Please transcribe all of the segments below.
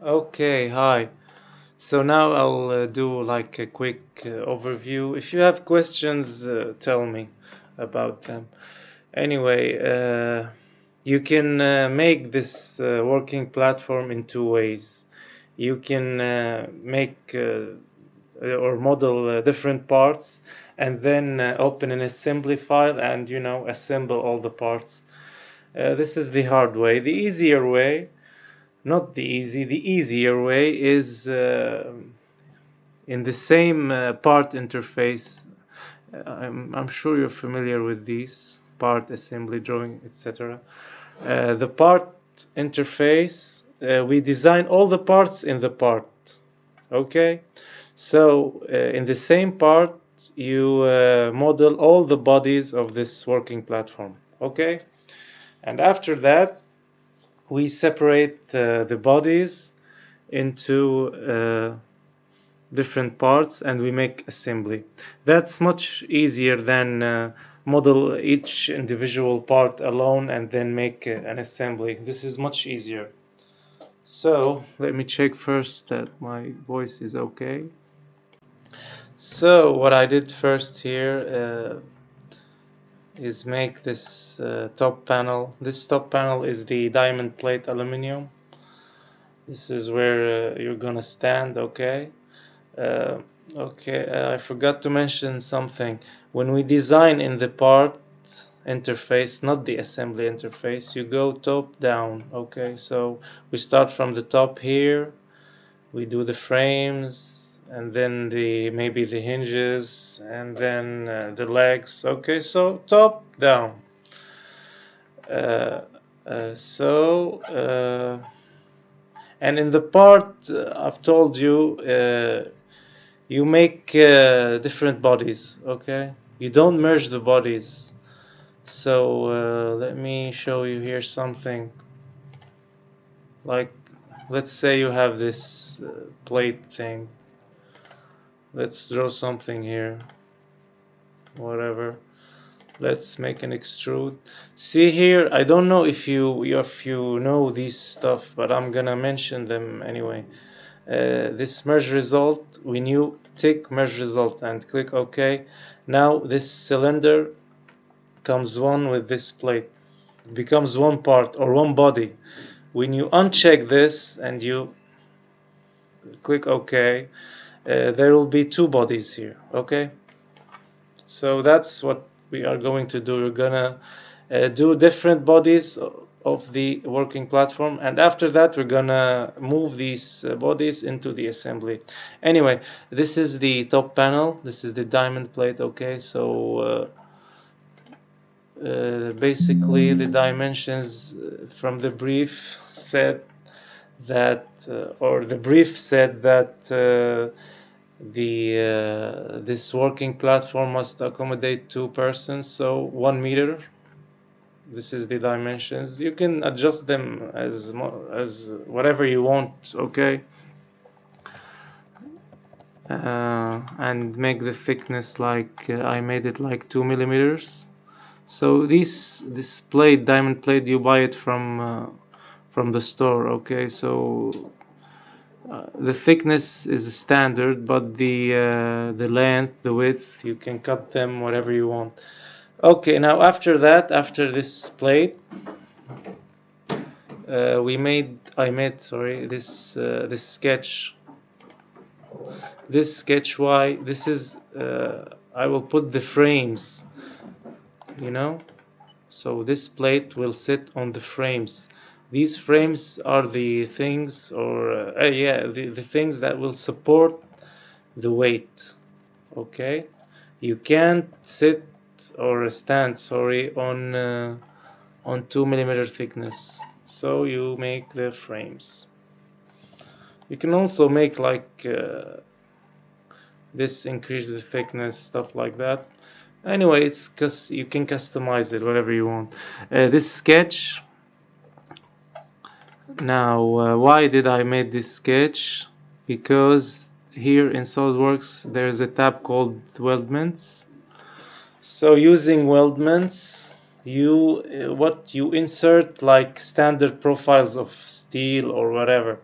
Okay, hi. So now I'll do like a quick overview. If you have questions, tell me about them. Anyway, you can make this working platform in two ways. You can make or model different parts and then open an assembly file and assemble all the parts. This is the hard way. The easier way, not the easy, the easier way is in the same part interface. I'm sure you're familiar with these part assembly drawing, etc. The part interface, we design all the parts in the part. Okay, so in the same part you model all the bodies of this working platform. Okay, and after that we separate the bodies into different parts and we make assembly. That's much easier than model each individual part alone and then make an assembly. This is much easier. So let me check first that my voice is okay. So what I did first here is make this top panel. This top panel is the diamond plate aluminum. This is where you're gonna stand. Okay. Uh, I forgot to mention something. When we design in the part interface, not the assembly interface, you go top down. Okay, so we start from the top here, we do the frames, and then maybe the hinges, and then the legs. Okay, so top down. Uh, and in the part I've told you, you make different bodies. Okay, you don't merge the bodies. So let me show you here something. Like, let's say you have this plate thing. Let's draw something here. Whatever. Let's make an extrude. See here, I don't know if you know these stuff, but I'm gonna mention them anyway. This merge result, we knew tick merge result and click OK. Now this cylinder comes one with this plate. It becomes one part or one body. When you uncheck this and you click OK, there will be two bodies here. Okay, so that's what we are going to do. We're gonna do different bodies of the working platform, and after that we're gonna move these bodies into the assembly. Anyway, this is the top panel, this is the diamond plate. Okay, so basically the dimensions from the brief said that or the brief said that this working platform must accommodate 2 persons, so 1 meter. This is the dimensions. You can adjust them as whatever you want. Okay, and make the thickness like I made it like 2 millimeters. So this plate, diamond plate, you buy it from the store. Okay, so the thickness is standard, but the length, the width, you can cut them whatever you want. Okay, now after that, after this plate, I made this sketch. This sketch, why this is I will put the frames, so this plate will sit on the frames. These frames are the things, or the things that will support the weight. Okay, you can't sit or stand, on 2 millimeter thickness, so you make the frames. You can also make like this, increase the thickness, stuff like that. Anyway, it's because you can customize it whatever you want. This sketch. Now, why did I make this sketch? Because here in SOLIDWORKS there is a tab called weldments. So using weldments, you insert like standard profiles of steel or whatever.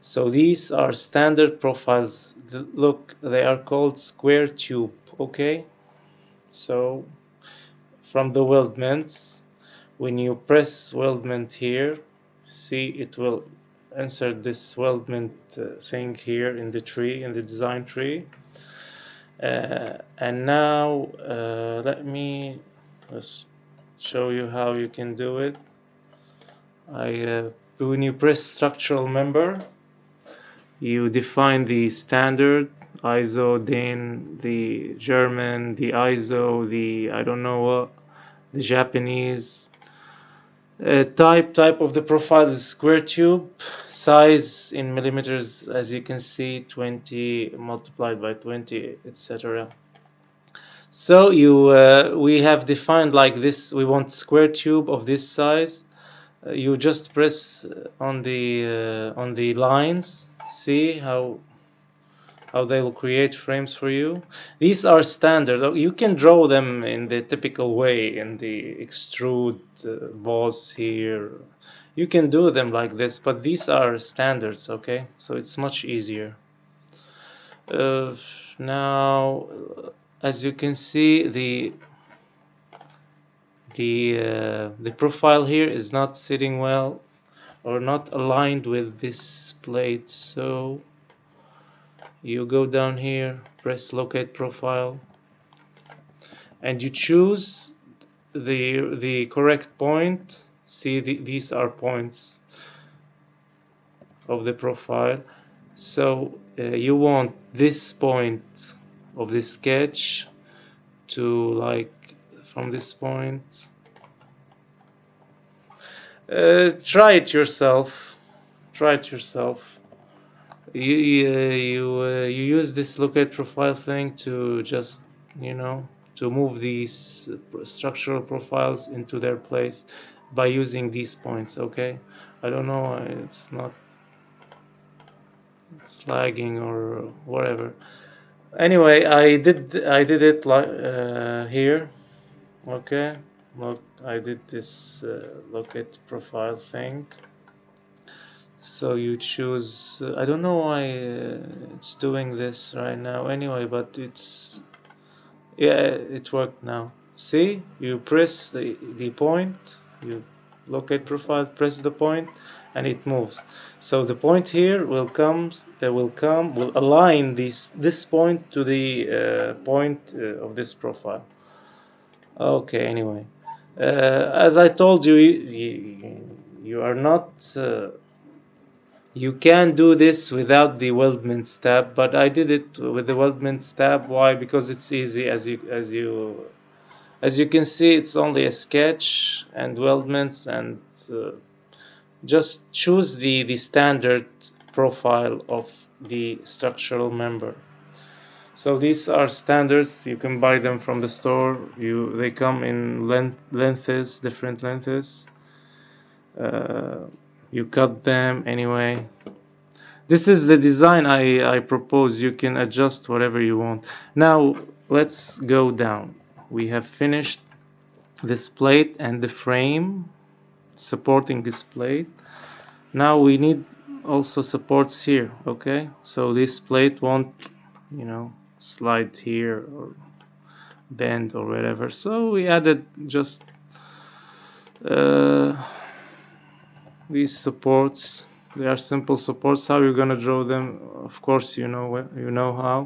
So these are standard profiles. Look, they are called square tube. Okay, so from the weldments, when you press weldment here, see it will insert this weldment thing here in the tree, in the design tree. And now let me just show you how you can do it. When you press structural member, you define the standard ISO, then the German, the ISO, the I don't know what, the Japanese. Type of the profile is square tube. Size in millimeters, as you can see, 20 multiplied by 20, etc. So we have defined like this. We want square tube of this size. You just press on the lines. See how they will create frames for you. These are standard. You can draw them in the typical way, in the extrude boss here. You can do them like this, but these are standards, okay? So it's much easier. Now, as you can see, the profile here is not sitting well or not aligned with this plate, so you go down here, press locate profile, and you choose the correct point. See, these are points of the profile. So you want this point of the sketch to, like, from this point. Try it yourself. You use this locate profile thing to just, to move these structural profiles into their place by using these points. Okay, I don't know, it's lagging or whatever. Anyway, I did it like here. Okay, look, I did this locate profile thing. So you choose, I don't know why it's doing this right now anyway, but it worked now. See, you press the point, you locate profile, press the point, and it moves. So the point here will will align this point to the point of this profile. Okay, anyway, as I told you, you are not you can do this without the weldments tab, but I did it with the weldments tab. Why? Because it's easy. As you can see, it's only a sketch and weldments, and just choose the standard profile of the structural member. So these are standards. You can buy them from the store. They come in lengths, different lengths. You cut them anyway. This is the design I propose. You can adjust whatever you want. Now let's go down. We have finished this plate and the frame supporting this plate. Now we need also supports here. Okay, so this plate won't, slide here or bend or whatever. So we added just these supports. They are simple supports. How you're gonna draw them? Of course, you know how.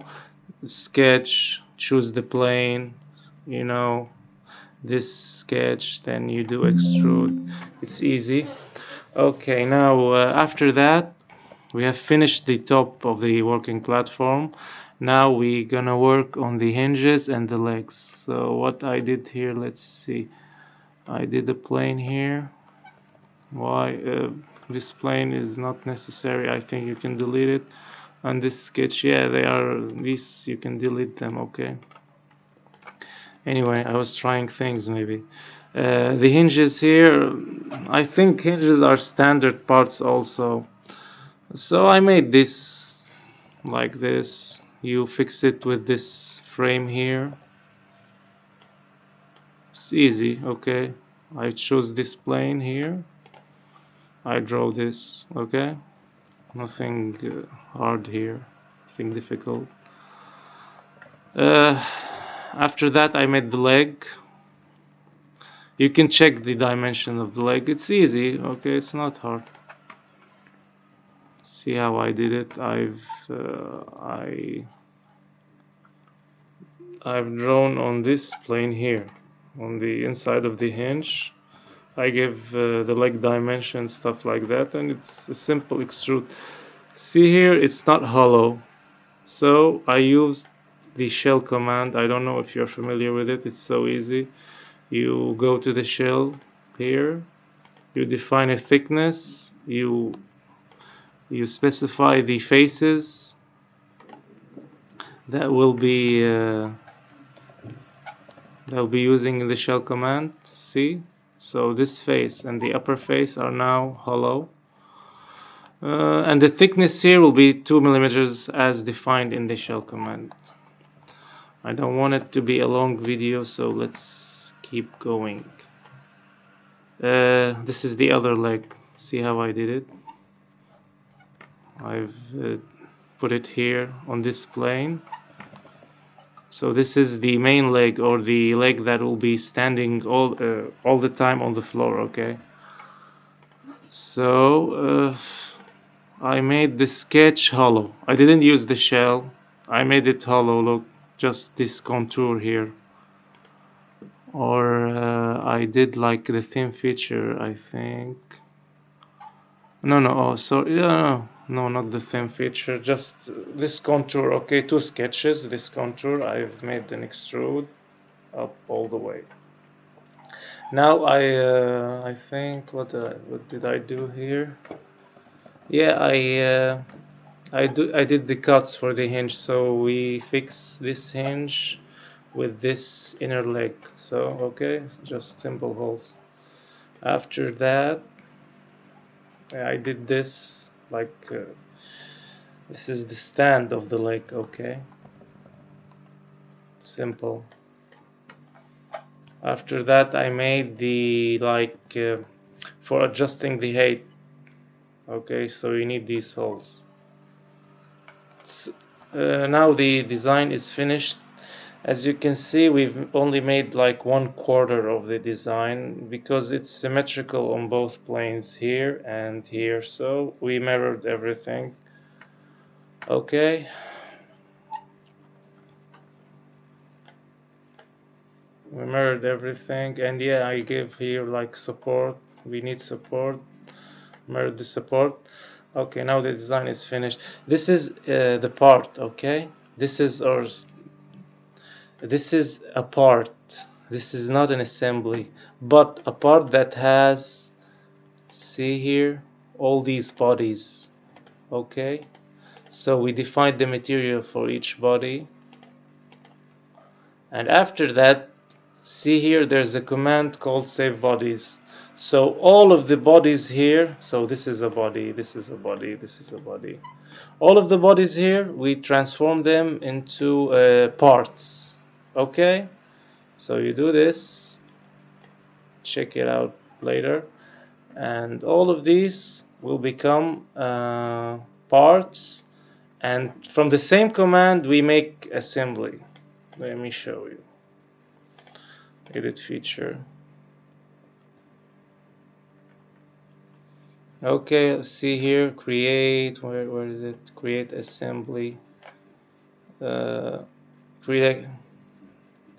Sketch, choose the plane, this sketch, then you do extrude. It's easy. Okay, now after that, we have finished the top of the working platform. Now we're gonna work on the hinges and the legs. So what I did here, let's see. I did a plane here. Why this plane is not necessary? I think you can delete it. And this sketch, yeah, these you can delete them. Okay, anyway, I was trying things. Maybe the hinges here, I think hinges are standard parts also, so I made this like this. You fix it with this frame here. It's easy. Okay, I choose this plane here, I draw this. Okay, Nothing hard here, nothing difficult. After that I made the leg. You can check the dimension of the leg. It's easy, okay, it's not hard. See how I did it? I've drawn on this plane here, on the inside of the hinge. I give the leg dimension, stuff like that, and it's a simple extrude. See here, it's not hollow, so I used the shell command. I don't know if you're familiar with it. It's so easy. You go to the shell here, you define a thickness, you specify the faces that will be using in the shell command. See, so this face and the upper face are now hollow, and the thickness here will be 2 millimeters as defined in the shell command. I don't want it to be a long video, so let's keep going. This is the other leg. See how I did it? I've put it here on this plane. So this is the main leg, or the leg that will be standing all the time on the floor, okay? So I made the sketch hollow. I didn't use the shell. I made it hollow, look, just this contour here. Or I did like the thin feature, I think. No, oh, sorry, no, not the thin feature, just this contour, okay, 2 sketches, this contour, I've made an extrude up all the way. Now I think, what did I do here? Yeah, I did the cuts for the hinge, so we fix this hinge with this inner leg, so okay, just simple holes. After that I did this like this is the stand of the leg, okay, simple. After that I made the for adjusting the height, okay, so you need these holes. Now the design is finished. As you can see, we've only made like 1/4 of the design because it's symmetrical on both planes, here and here, so we mirrored everything. Okay, we mirrored everything, and yeah, I give here like support. We need support. Mirrored the support. Okay, now the design is finished. This is the part, okay, this is a part. This is not an assembly, but a part that has, see here, all these bodies, okay. So we defined the material for each body, and after that, see here, there's a command called save bodies. So all of the bodies here, so this is a body, this is a body, this is a body, all of the bodies here, we transform them into parts, okay. So you do this, check it out later, and all of these will become parts, and from the same command we make assembly. Let me show you. Edit feature. Okay, let's see here, create, where is it? Create assembly. Create,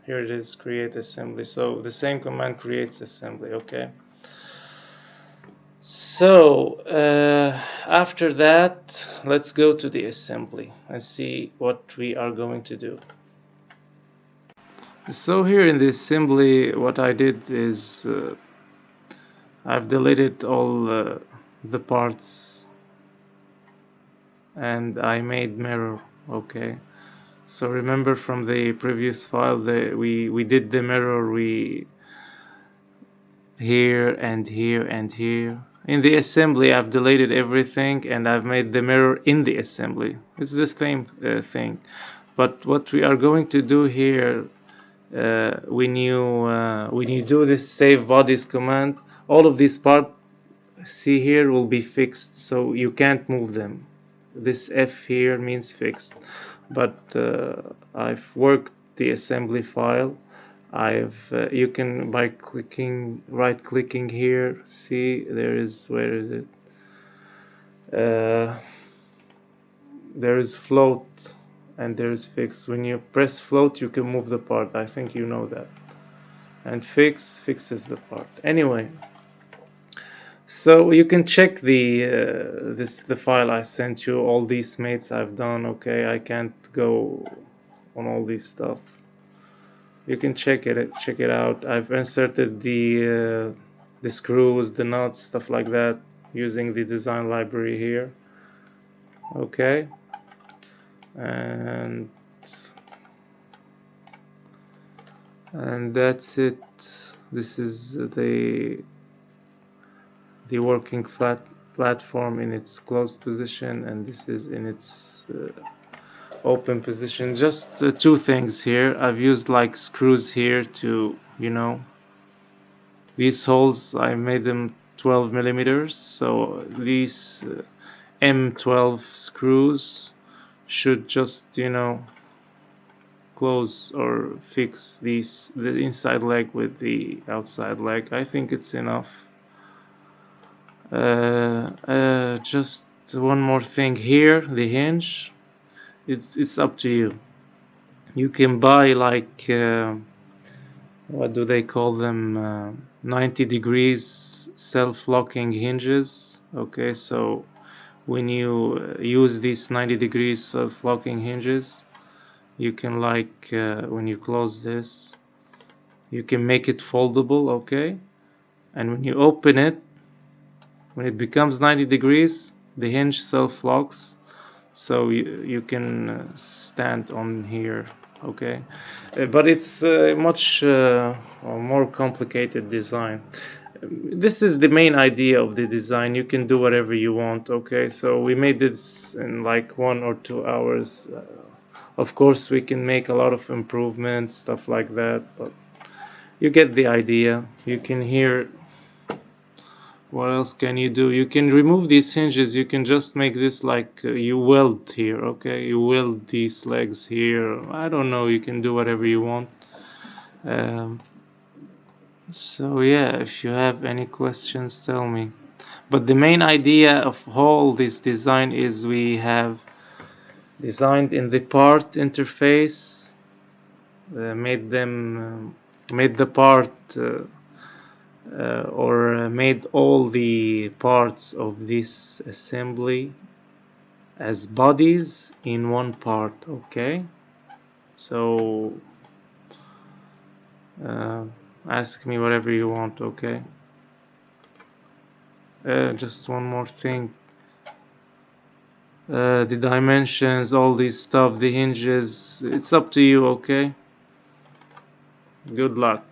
here it is, create assembly. So the same command creates assembly, okay. So after that, let's go to the assembly and see what we are going to do. So here in the assembly, what I did is I've deleted all the parts and I made mirror, okay. So remember from the previous file that we did the mirror, we here and here and here. In the assembly I've deleted everything and I've made the mirror in the assembly. It's the same thing, but what we are going to do here, when you do this save bodies command, all of these parts, see here will be fixed, so you can't move them. This F here means fixed, but I've worked the assembly file. You can, by right clicking here, see there is, where is it? There is float and there is fix. When you press float, you can move the part. I think you know that. And fix fixes the part. Anyway, so you can check the file I sent you, all these mates I've done. Okay, I can't go on all these stuff. You can check it out. I've inserted the screws, the nuts, stuff like that, using the design library here. Okay, and that's it. This is the working platform in its closed position, and this is in its open position. Just two things here. I've used like screws here to, you know, these holes, I made them 12 millimeters, so these M12 screws should just, you know, close or fix the inside leg with the outside leg. I think it's enough. Just one more thing here, the hinge. It's up to you. You can buy like what do they call them? 90 degrees self-locking hinges. Okay, so when you use these 90 degrees self-locking hinges, you can, like when you close this, you can make it foldable. Okay, and when you open it, when it becomes 90 degrees, the hinge self-locks, so you can stand on here. Okay, but it's much more complicated design. This is the main idea of the design. You can do whatever you want. Okay, so we made this in like 1 or 2 hours. Of course we can make a lot of improvements, stuff like that, but you get the idea. You can hear, what else can you do? You can remove these hinges. You can just make this like you weld here. Okay, you weld these legs here. I don't know, you can do whatever you want. So yeah, if you have any questions, tell me. But the main idea of all this design is we have designed in the part interface, made the part or made all the parts of this assembly as bodies in one part. Okay, so ask me whatever you want. Okay, just one more thing. The dimensions, all this stuff, the hinges, it's up to you. Okay, good luck.